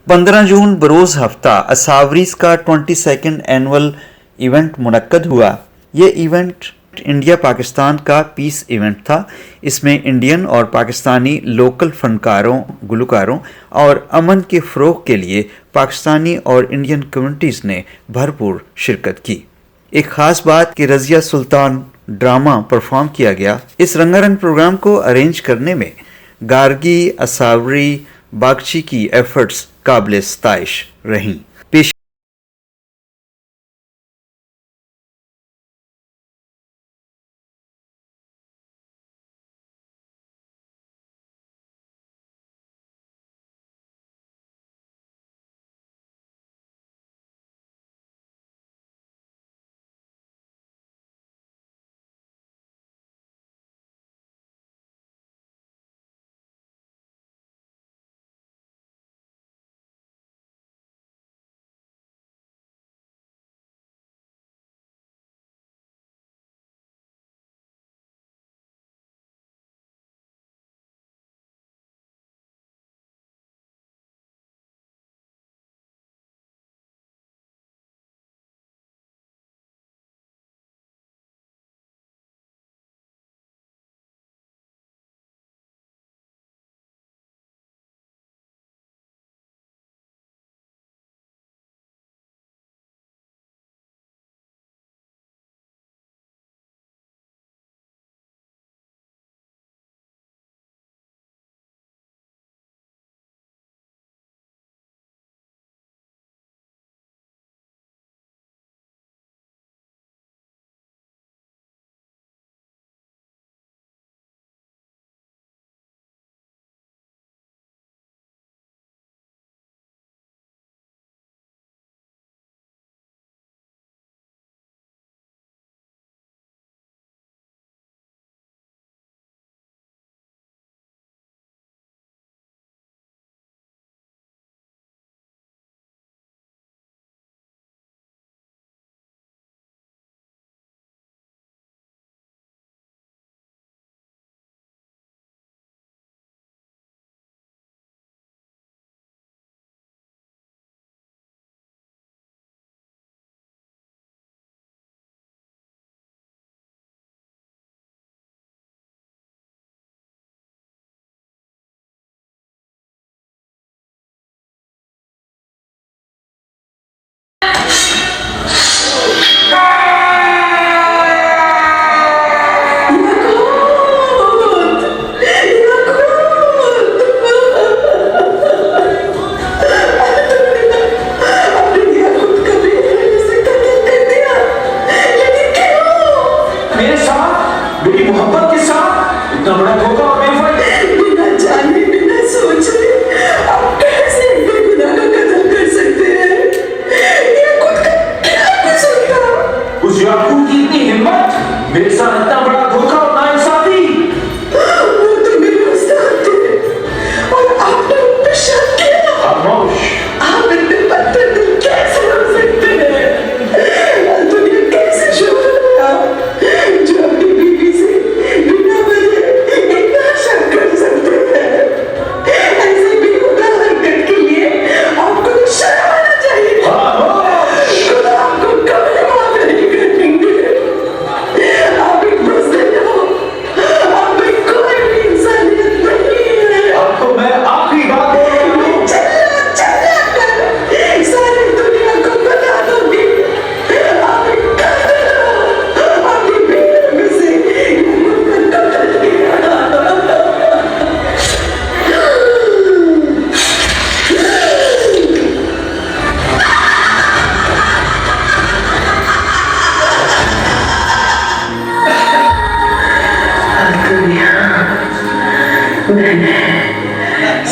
15 जून बरोज़ हफ्ता असावरीज का 22nd annual event मुनक्कद हुआ। ये इवेंट इंडिया पाकिस्तान का पीस इवेंट था। इसमें इंडियन और पाकिस्तानी लोकल फनकारों, गुलकारों और अमन के फ़रोग़ के लिए पाकिस्तानी और इंडियन कम्युनिटीज़ ने भरपूर शिरकत की। एक ख़ास बात कि रज़िया सुल्तान ड्रामा परफॉर्म किया गया। इस रंगारंग प्रोग्राम को अरेंज करने में गार्गी, असावरी, बागची की एफर्ट्स काबिल सताइश रहीं।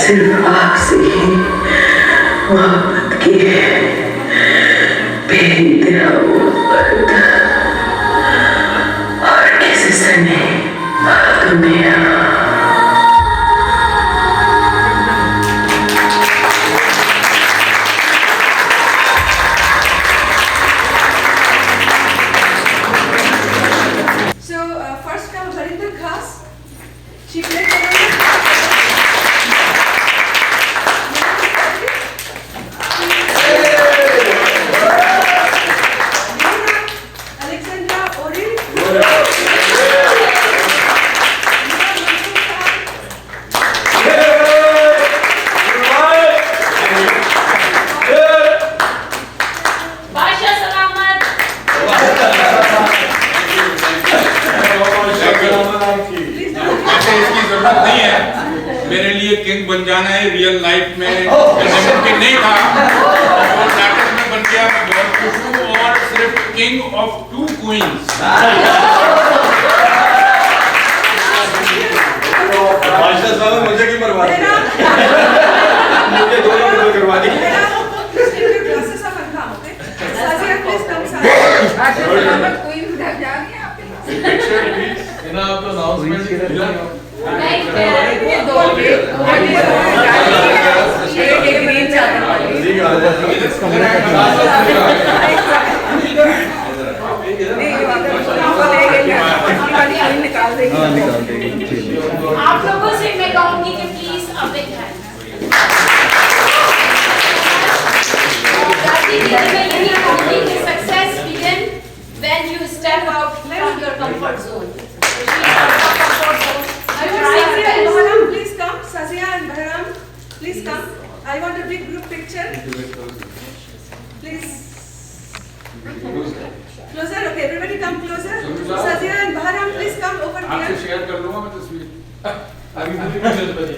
सिर्फ आग से ही मोहब्बत की बेइंतहा मोहब्बत और किसी से नहीं दुनिया। First comes Harinder Khas. She played king बन जाना है रियल लाइफ में ऐसे मुमकिन नहीं था, तो नाटक में बन गया। मैं बहुत खुश हूँ और सिर्फ किंग ऑफ 2 क्वींस। बादशाह साहब मुझे क्यों मरवा दिया? मुझे दोनों बदल करवा दी। Glasses of Angham, okay? Sazia, please come, Sazia. Queen उधर जा रही है आपके। इन्हें आप तो अनाउंसमेंट ही कर दिया। आप लोगों से मैं कहूंगी कि प्लीज अब एक hand success begin when you step out from your comfort zone. Sazia and Bahram, please come. Sazia and Bahram, please come. I want a big group picture. Please. Closer, okay. Everybody come closer. Sazia and Bahram, please come over आपसे here. Share कर लूँगा मैं तस्वीर। अभी मुझे भी जल्द बनी।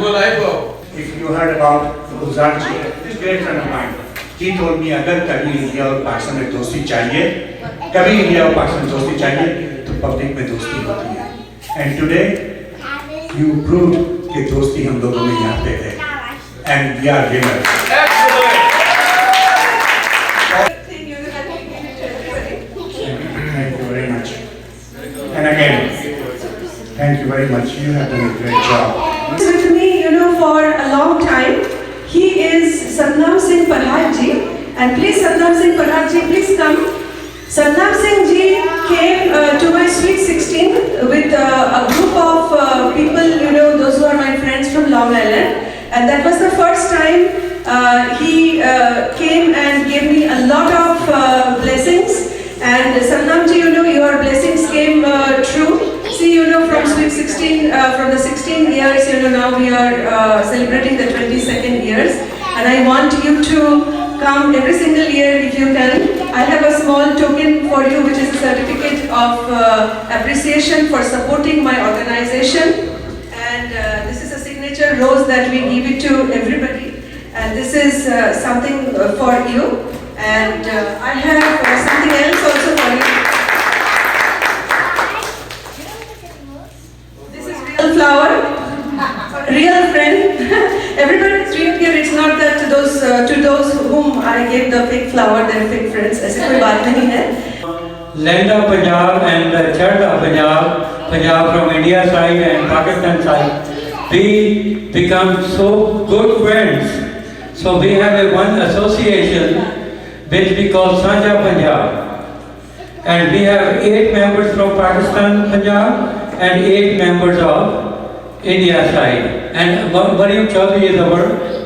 बोला है तो। If you heard about Gulzarji, this great friend of mine, he told me अगर कभी इंडिया और पाकिस्तान में दोस्ती चाहिए, कभी इंडिया और पाकिस्तान में दोस्ती चाहिए, तो पब्लिक में दोस्ती होती है। And today, you proved कि दोस्ती हम लोगों में यहाँ पे है, and we are winners. Thing you have to give it to everybody. Thank you very much. And again, thank you very much. You have done a great job. With me, for a long time. He is Satnam Singh Parhaj ji, and please Satnam Singh Parhaj ji, please come. Satnam Singh ji came to my Sweet 16 with a group of people, those who are my friends from Long Island, and that was the first time he came and gave me a lot of blessings. And Satnam ji, your blessings came true. See, from Sweet 16, from the 16 years, now we are celebrating the 22nd years. And I want you to come every single year if you can. I have a small token for you, which is a certificate of appreciation for supporting my organization. And this is a signature rose that we give it to everybody. And this is something for you. And I have something else also for you. This is real flower, real friend. Everybody is real here. It's not that to those whom I gave the fake flower, they're fake friends. ऐसे कोई बात नहीं है. Land of Punjab and the Church of Punjab, Punjab from India side and Pakistan side, we become so good friends. So we have a one association which we call Sanja Punjab, and we have 8 members from Pakistan, Punjab, and 8 members of India side. And Mariam Chaudhary is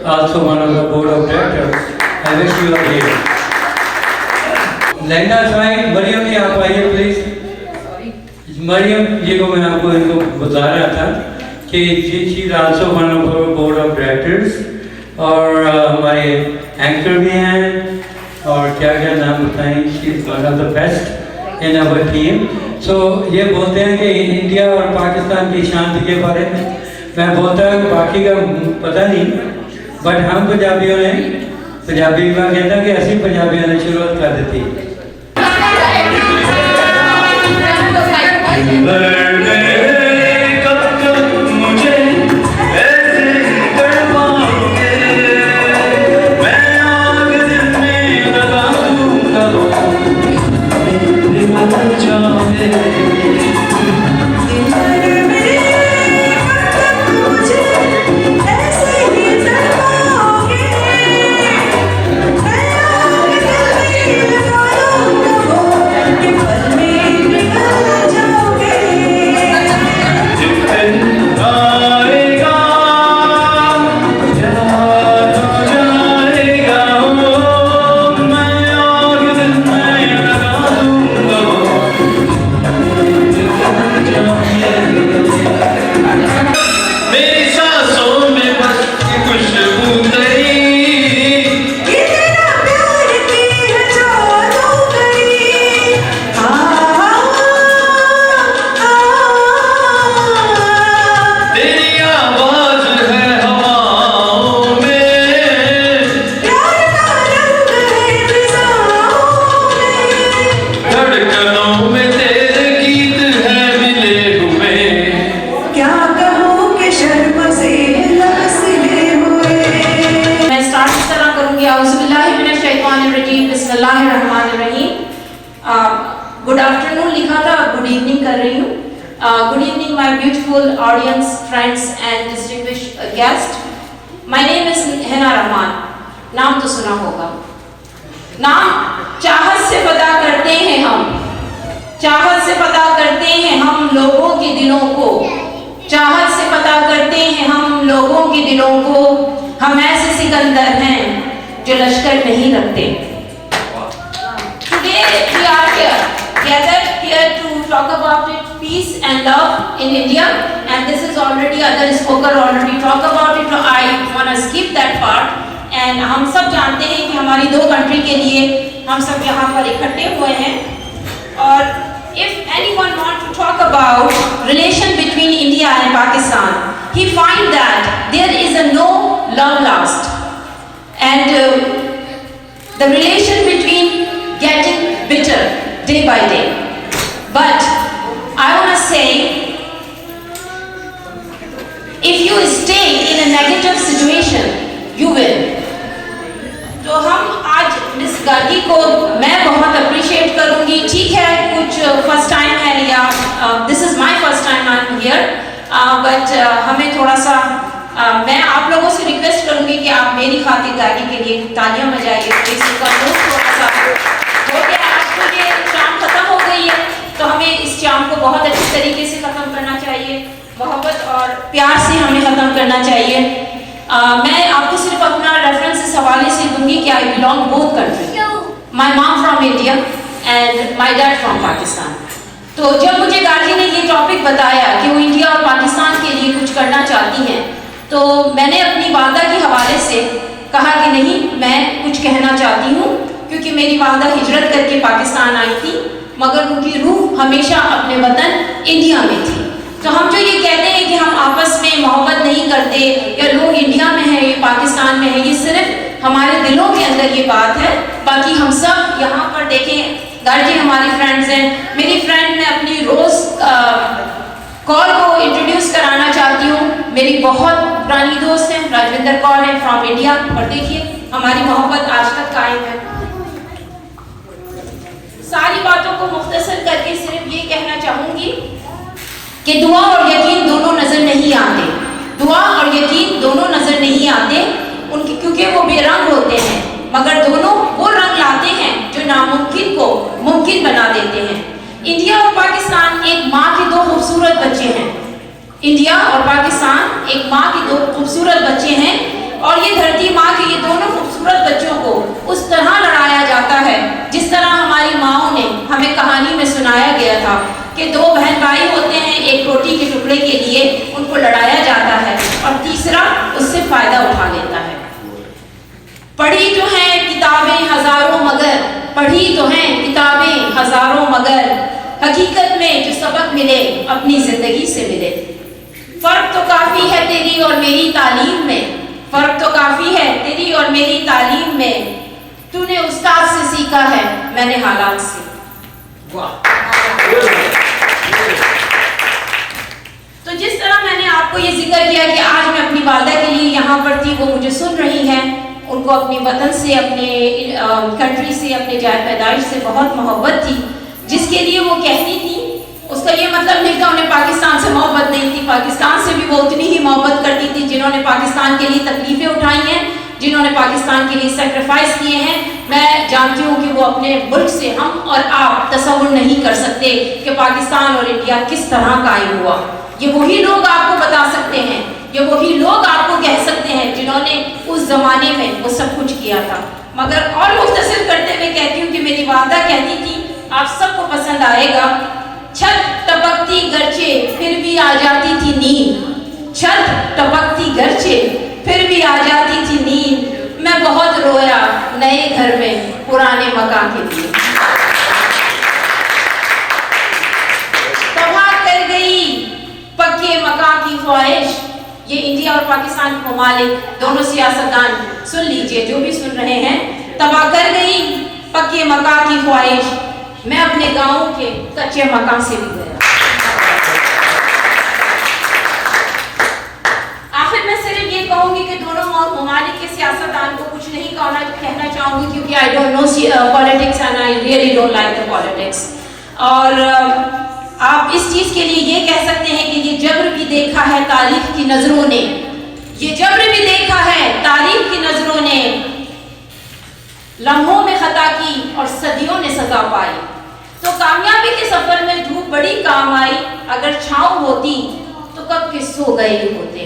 also one of the board of directors. I wish you are here. लैंडा side Maryam ने आप आइए please. Maryam जी को मैं आपको इनको बता रहा था कि she is also one of our board of directors, और हमारे एंकर भी हैं, और क्या क्या नाम बताएं, she is one of the best in our team. So ये बोलते हैं कि इंडिया और पाकिस्तान की शांति के बारे में मैं बोलता हूँ, बाकी का पता नहीं, बट हम पंजाबियों ने पंजाबी में कहता कि ऐसी पंजाबियों ने शुरुआत कर दी थी। कर रही हूँ। Good evening my beautiful audience, friends and distinguished guest. My name is Hina Rahman. नाम तो सुना होगा। नाम चाहत से पता करते हैं हम, चाहत से पता करते हैं हम लोगों के दिलों को, चाहत से पता करते हैं हम लोगों के दिलों को। हम ऐसे सिकंदर हैं जो लश्कर नहीं रखते। Today we are gathered here to talk about it, peace and love in India, and this is already other speaker already talk about it, so I want to skip that part. And हम सब जानते हैं कि हमारी दो country के लिए हम सब यहाँ पर इकट्ठे हुए हैं। और if anyone want to talk about relation between India and Pakistan, he find that there is a no long last, and the relation between getting bitter day by day. But I want to say, if you stay in a negative situation, you will. तो हम आज miss Gargi को मैं बहुत appreciate करूंगी। ठीक है, कुछ फर्स्ट टाइम है या this is my first time I am here, but हमें थोड़ा सा मैं आप लोगों से रिक्वेस्ट करूंगी कि आप मेरी खातिर गार्गी के लिए तालियां बजाइए। थोड़ा सा हो गया, आज तो ये शाम खत्म हो गई है, तो हमें इस शाम को बहुत अच्छी तरीके से खत्म करना चाहिए, मोहब्बत और प्यार से हमें खत्म करना चाहिए। मैं आपको सिर्फ अपना रेफरेंस इस हवाले से दूंगी कि I belong both country. My mom from India and my dad from Pakistan. तो जब मुझे गार्गी ने ये टॉपिक बताया कि वो इंडिया और पाकिस्तान के लिए कुछ करना चाहती हैं, तो मैंने अपनी वालदा के हवाले से कहा कि नहीं, मैं कुछ कहना चाहती हूँ, क्योंकि मेरी वालदा हिजरत करके पाकिस्तान आई थी, मगर उनकी रूह हमेशा अपने वतन इंडिया में थी। तो हम जो ये कहते हैं कि हम आपस में मोहब्बत नहीं करते या लोग इंडिया में हैं, ये पाकिस्तान में है, ये सिर्फ हमारे दिलों के अंदर ये बात है। बाकी हम सब यहाँ पर देखें, गार्गी हमारी फ्रेंड्स हैं। मेरी फ्रेंड मैं अपनी रोज़ कौर को इंट्रोड्यूस कराना चाहती हूँ। मेरी बहुत पुरानी दोस्त हैं, राजविंदर कौर है फ्रॉम इंडिया, और देखिए हमारी मोहब्बत आज तक कायम है। सारी बातों को मुख्तसर करके सिर्फ ये कहना चाहूँगी कि दुआ और यकीन दोनों नजर नहीं आते, दुआ और यकीन दोनों नजर नहीं आते उनके, क्योंकि वो बेरंग होते हैं, मगर दोनों वो रंग लाते हैं जो नामुमकिन को मुमकिन बना देते हैं। इंडिया और पाकिस्तान एक माँ के दो खूबसूरत बच्चे हैं। इंडिया और पाकिस्तान एक माँ के दो खूबसूरत बच्चे हैं, और ये धरती माँ के ये दोनों खूबसूरत बच्चों को उस तरह लड़ाया जाता है जिस तरह हमारी माँओं ने हमें कहानी में सुनाया गया था कि दो बहन भाई होते हैं, एक रोटी के टुकड़े के लिए उनको लड़ाया जाता है और तीसरा उससे फायदा उठा लेता है। पढ़ी तो हैं किताबें हजारों मगर, पढ़ी तो हैं किताबें हजारों मगर, हकीकत में जो सबक मिले अपनी जिंदगी से मिले। फर्क तो काफी है तेरी और मेरी तालीम में, फर्क तो काफी है तेरी और मेरी तालीम में, तूने उस्ताद से सीखा है मैंने हालात से। तो जिस तरह मैंने आपको ये जिक्र किया कि आज मैं अपनी वालदा के लिए यहाँ पर थी, वो मुझे सुन रही हैं, उनको अपने वतन से, अपने कंट्री से, अपने जाय पैदाइश से बहुत मोहब्बत थी, जिसके लिए वो कहती थी। उसका ये मतलब नहीं था उन्हें पाकिस्तान से मोहब्बत नहीं थी, पाकिस्तान से भी वो उतनी ही मोहब्बत करती थी जिन्होंने पाकिस्तान के लिए तकलीफें उठाई हैं, जिन्होंने पाकिस्तान के लिए सेक्रीफाइस किए हैं। मैं जानती हूँ कि वो अपने मुल्क से, हम और आप तसव्वुर नहीं कर सकते कि पाकिस्तान और इंडिया किस तरह कायम हुआ। ये वही लोग आपको बता सकते हैं, ये वही लोग आपको कह सकते हैं जिन्होंने उस जमाने में वो सब कुछ किया था। मगर और मुख्तसर करते हुए कहती हूँ कि मेरी वालदा कहती थी, आप सबको पसंद आएगा, छत टपकती गरचे फिर भी आ जाती थी नींद, छत टपकती गरचे फिर भी आ जाती थी नींद, मैं बहुत रोया नए घर में पुराने मकान के लिए। तबाह कर गई पक्के मकान की ख्वाहिश। ये इंडिया और पाकिस्तान के ममालिक दोनों सियासतदान सुन लीजिए, जो भी सुन रहे हैं, तबाह कर गई पक्के मकान की ख्वाहिश, मैं अपने गांव के कच्चे मकान से भी गया। आखिर मैं सिर्फ ये कहूंगी कि दोनों ममालिक के सियासतदान को कुछ नहीं कहना चाहूंगी, क्योंकि I don't know politics and I really don't like the politics. और आप इस चीज के लिए ये कह सकते हैं कि ये जब्र भी देखा है तारीख की नजरों ने, ये जब्र भी देखा है तारीख की नजरों ने, लम्हों में खता की और सदियों ने सजा पाई। तो कामयाबी के सफर में धूप बड़ी काम आई, अगर छांव होती तो कब के सो गए होते।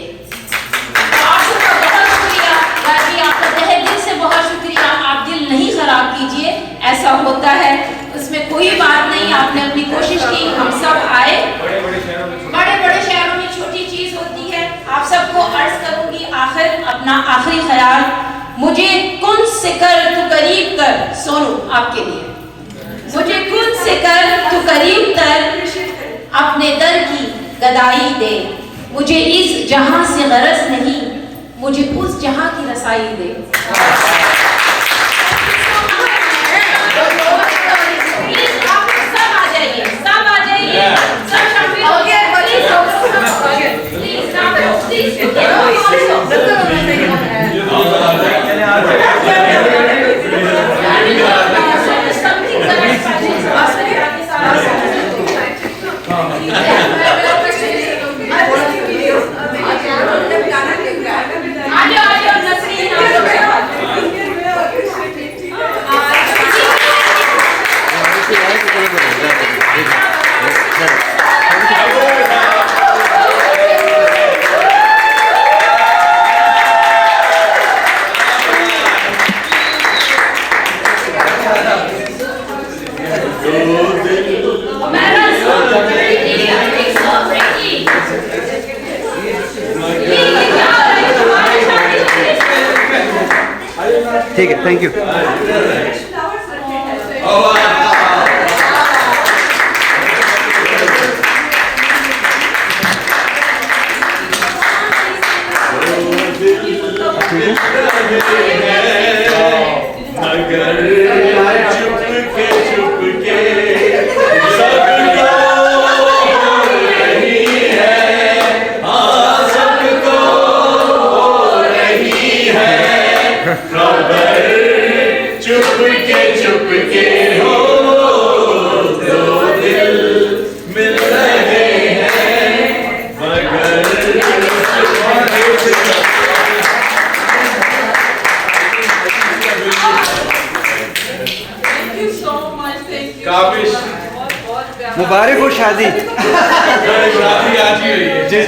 तो आप सबका बहुत शुक्रिया गाजी, आपका तहे दिल से बहुत शुक्रिया। आप दिल नहीं खराब कीजिए, ऐसा होता है, उसमें कोई बात नहीं। आपने अपनी कोशिश की, हम सब आए। बड़े बड़े शहरों में छोटी चीज होती है। आप सबको अर्ज करूंगी आखिर अपना आखिरी ख्याल, मुझे कुन से कर तू करीब कर, सोनू आपके लिए, मुझे कुन से कर तू करीब कर, अपने दर की गदाई दे, मुझे इस जहां से गरज नहीं, मुझे उस जहां की रसाई दे। ठीक है, थैंक यू। मुबारक हो शादी। शादी आज ही हुई है। जी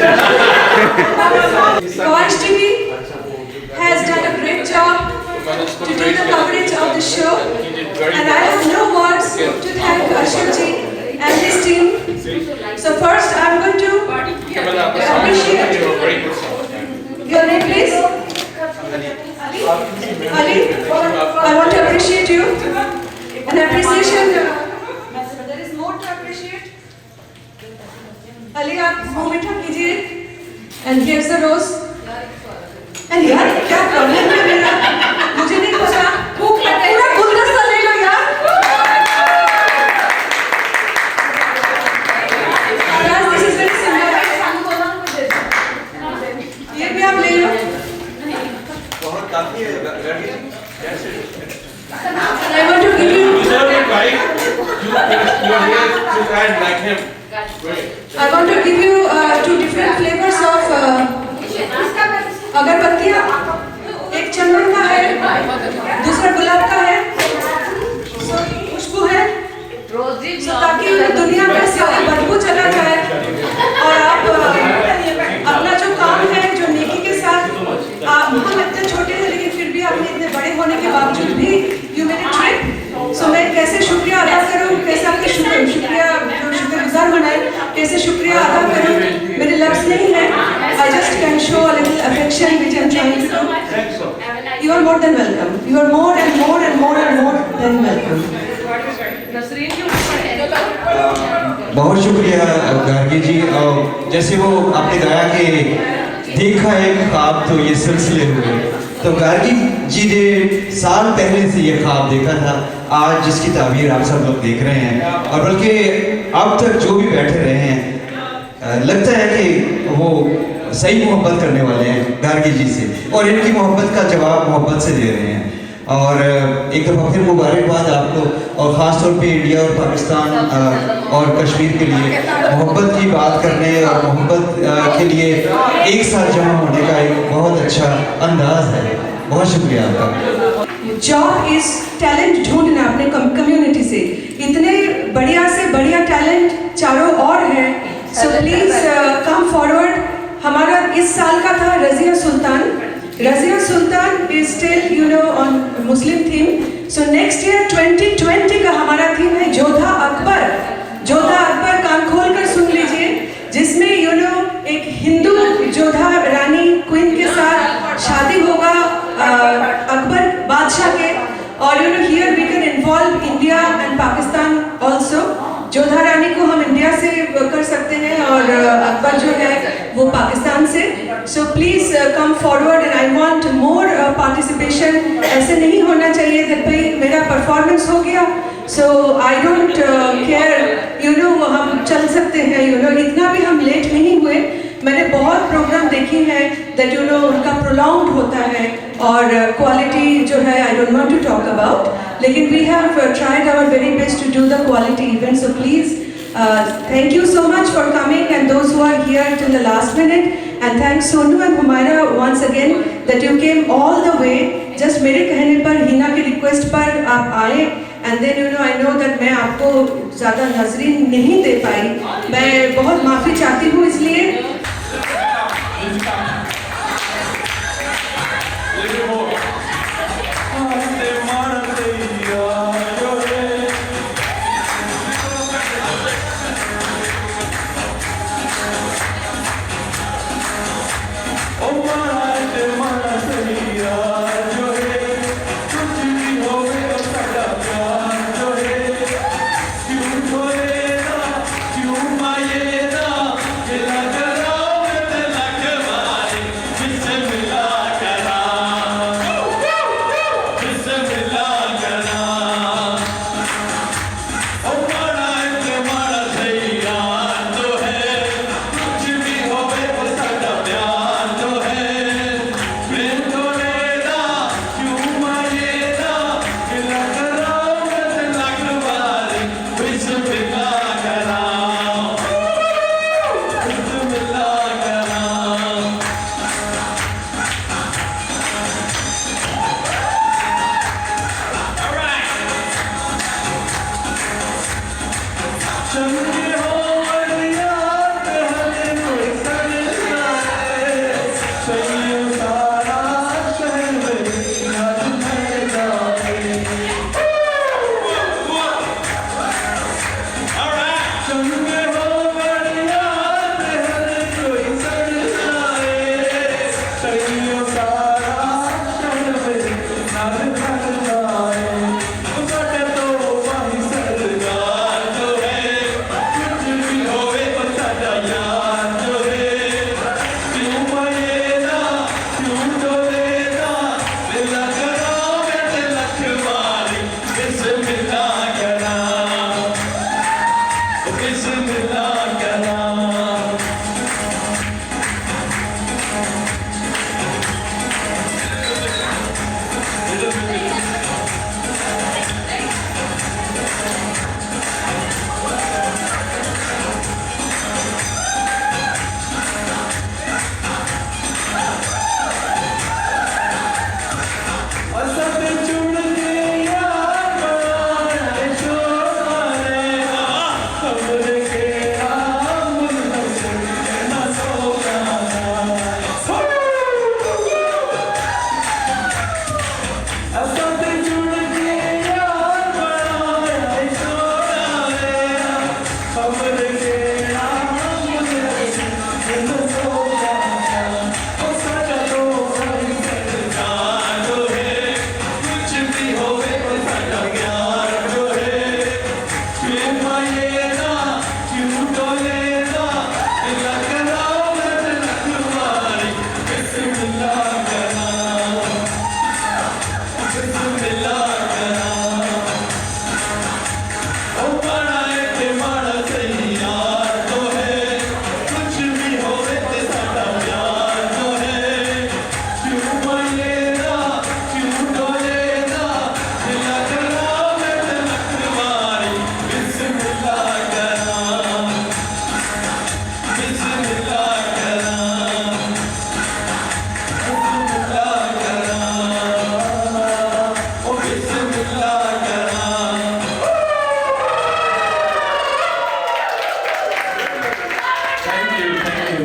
Watch TV has done a great job to do the coverage of the show, and I have no words to thank Ashok ji and his team. So first, I'm going to appreciate your name, please. Ali. I want to appreciate you. An appreciation. There is more to appreciate. Ali, आप मुंह मीठा कीजिए. And here's the rose. And यार क्या problem है मेरा? मुझे नहीं पता. भूख लग गई. पूरा गुलदस्ता ले लो यार. Guys, this is very simple. ये भी आप ले लो. बहुत काफी है। And I want to give you. You deserve it, right? You are here to kind like him. Great. I want to give you two different flavors of अगरबत्तियाँ. एक चंदन का है, दूसरा गुलाब का है, खुशबू है, ताकि दुनिया में सारी बदबू चला जाए और आप अपना जो काम है, जो नेकी के साथ हम इतने छोटे हैं लेकिन फिर भी आपने इतने बड़े होने के बावजूद भी यू मेड इट ट्रिप. सो मैं कैसे शुक्रिया अदा करूँ, कैसे आपके शुक्रिया जो शुक्रगुजार बनाए, कैसे शुक्रिया अदा करूँ, मेरे लफ्ज़ नहीं है. I just can show a little affection which I'm trying to do. You are more than welcome. You are more and more and more and more than welcome. बहुत शुक्रिया गार्गी जी. जैसे वो आपने गाया कि देखा एक ख्वाब तो ये सिलसिले हुए, तो गार्गी जी ने साल पहले से ये ख्वाब देखा था, आज जिसकी ताबीर आप सब लोग देख रहे हैं, और बल्कि अब तक जो भी बैठे रहे हैं लगता है कि वो सही मोहब्बत करने वाले हैं गार्गी जी से, और इनकी मोहब्बत का जवाब मोहब्बत से दे रहे हैं. और एक दफ़ा फिर मुबारकबाद आपको, और ख़ास तौर पे इंडिया और पाकिस्तान और कश्मीर के लिए मोहब्बत की बात करने और मोहब्बत के लिए एक साथ जमा होने का एक बहुत अच्छा अंदाज है। बहुत शुक्रिया आपका। जॉब इज टैलेंट ढूंढना अपने कम्युनिटी से, इतने बढ़िया से बढ़िया टैलेंट चारों और हैं, सो प्लीज कम फॉरवर्ड। हमारा इस साल का था Razia Sultan. Razia Sultan is still you know on Muslim theme, so next year 2020 का हमारा थीम है जोधा अकबर। जोधा अकबर कान खोल कर सुन लीजिए, जिसमें यू नो एक हिंदू जोधा रानी क्वीन के साथ शादी होगा अकबर बादशाह के, और you know here we can involve India and Pakistan also. Jodha रानी को हम इंडिया से कर सकते हैं और अकबर जो है वो पाकिस्तान से। So please come forward and I want more participation. ऐसे नहीं होना चाहिए कि भाई मेरा परफॉर्मेंस हो गया so I don't care, you know हम चल सकते हैं, यू नो इतना भी हम लेट नहीं हुए। मैंने बहुत प्रोग्राम देखी हैं दैट यू नो उनका प्रोलॉन्ग होता है और क्वालिटी जो है I don't want to talk about, लेकिन we have tried our very best to do the quality event. So please thank you so much for coming and those who are here till the last minute, and thanks Sonu and Humaira once again that you came all the way, just मेरे कहने पर, हिना की request पर आप आए, and then you know I know that मैं आपको ज़्यादा नजरीन नहीं दे पाई, मैं बहुत माफ़ी चाहती हूँ इसलिए।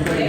Thank you.